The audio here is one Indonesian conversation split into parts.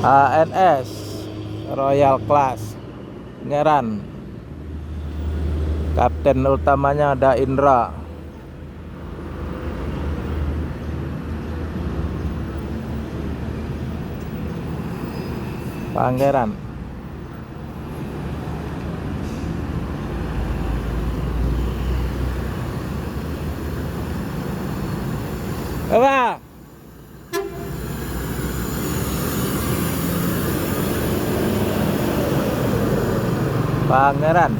ANS Royal Class Pangeran. Kapten utamanya ada Indra. Pangeran. Apa? Pangeran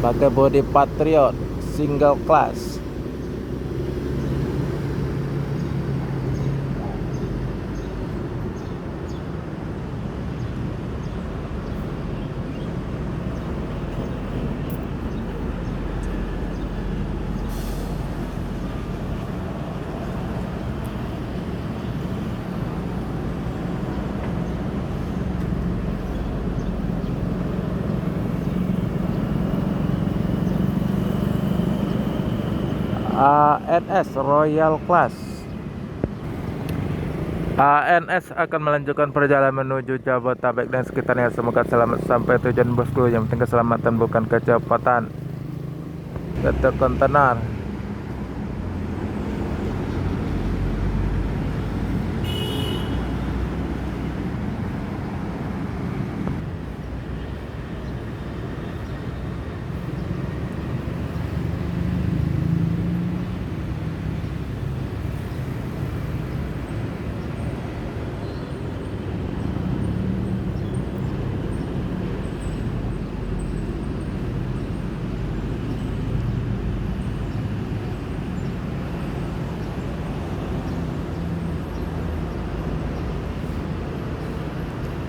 pakai body Patriot single class. ANS Royal Class. ANS akan melanjutkan perjalanan menuju Jabodetabek dan sekitarnya. Semoga selamat sampai tujuan bosku. Yang penting keselamatan bukan kecepatan. Kata kontainer.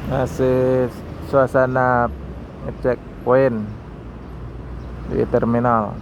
Masih suasana ngecek poin di terminal.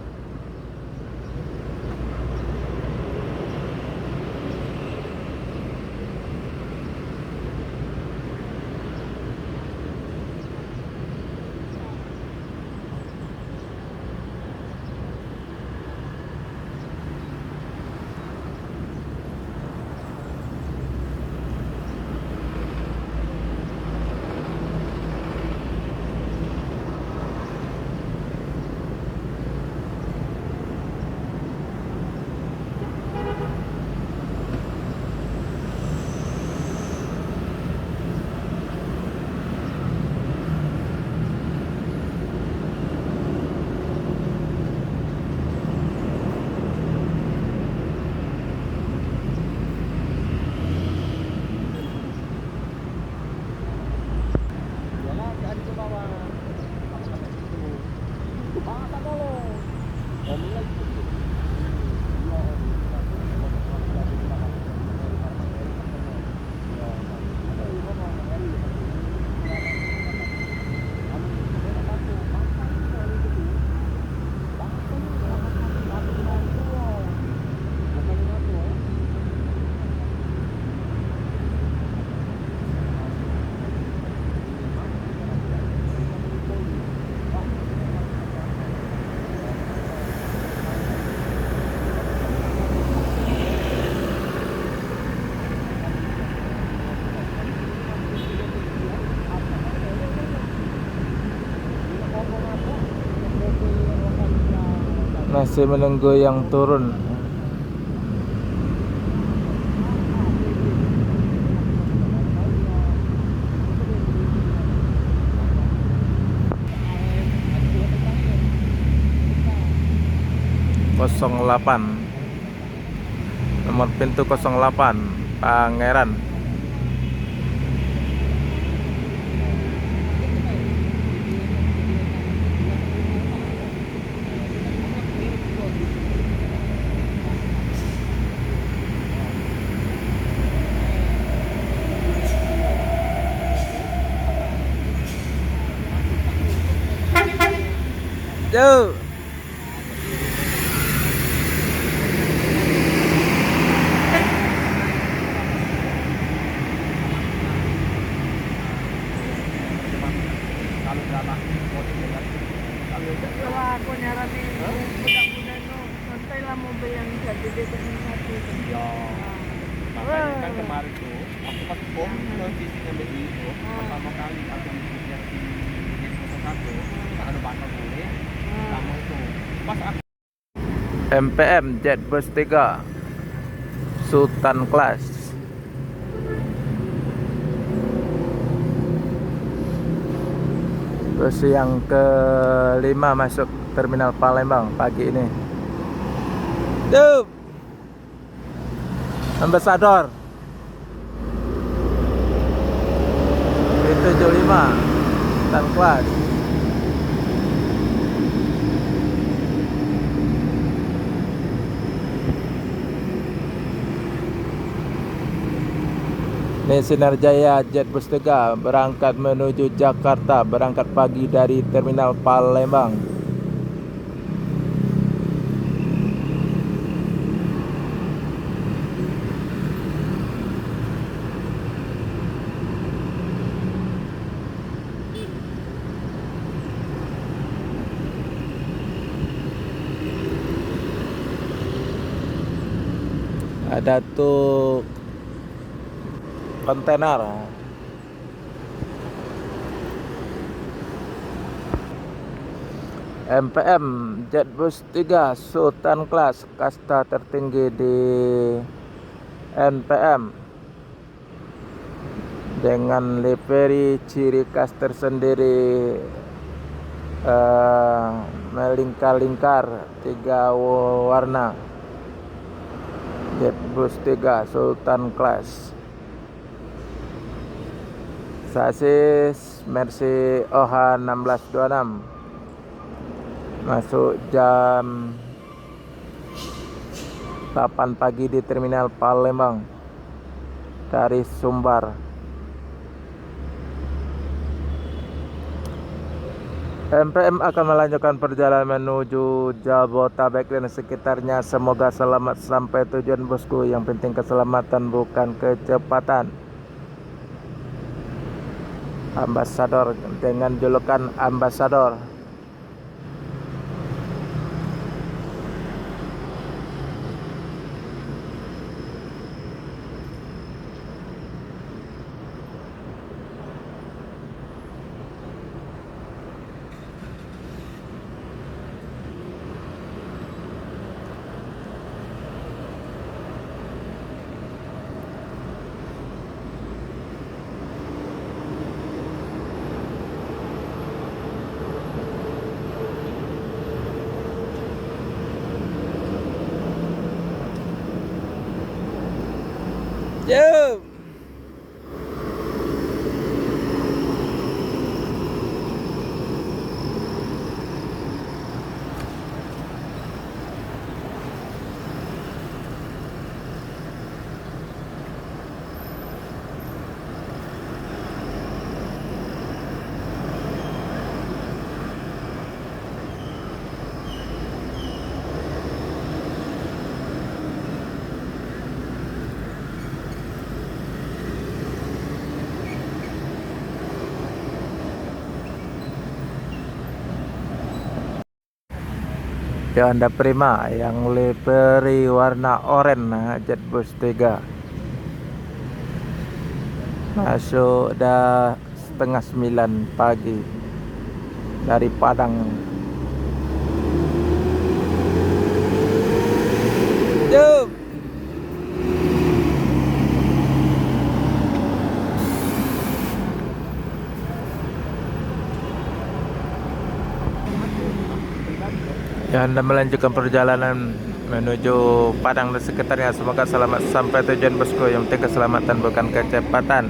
Masih menunggu yang turun. Nomor pintu 08 Pangeran. Yo. Kalau aku nyarani mudah-mudahan santai lah mobil yang jadi satu. Ya, makanya kan kemarin tuh aku pas Om kalau sisinya begitu, pertama kali aku yang di Desa satu, kita ada batal boleh, sama itu. Pas aku MPM Jet Bus 3 Sultan Class. Bus yang kelima masuk Terminal Palembang pagi ini. Duh. Ambassador B75 Sultan Class. Ini Sinar Jaya Jet Bus 3 berangkat menuju Jakarta, berangkat pagi dari Terminal Palembang. Ada tuh kontainer. MPM Jet Bus 3 Sultan Class, kasta tertinggi di NPM, dengan livery ciri khas tersendiri, melingkar-lingkar 3 warna. Jet Bus 3 Sultan Class. Sasis Mercy OH 1626. Masuk jam 8 pagi di Terminal Palembang dari Sumbar. MPM akan melanjutkan perjalanan menuju Jabotabek dan sekitarnya. Semoga selamat sampai tujuan bosku. Yang penting keselamatan bukan kecepatan. Ambassador dengan julukan Ambassador. Jom. Honda Prima yang livery warna oranye Jet Bus 3 masuk dah setengah 9 pagi dari Padang. Jom. Anda melanjutkan perjalanan menuju Padang dan sekitarnya. Semoga selamat sampai tujuan bosku. Yang penting keselamatan bukan kecepatan.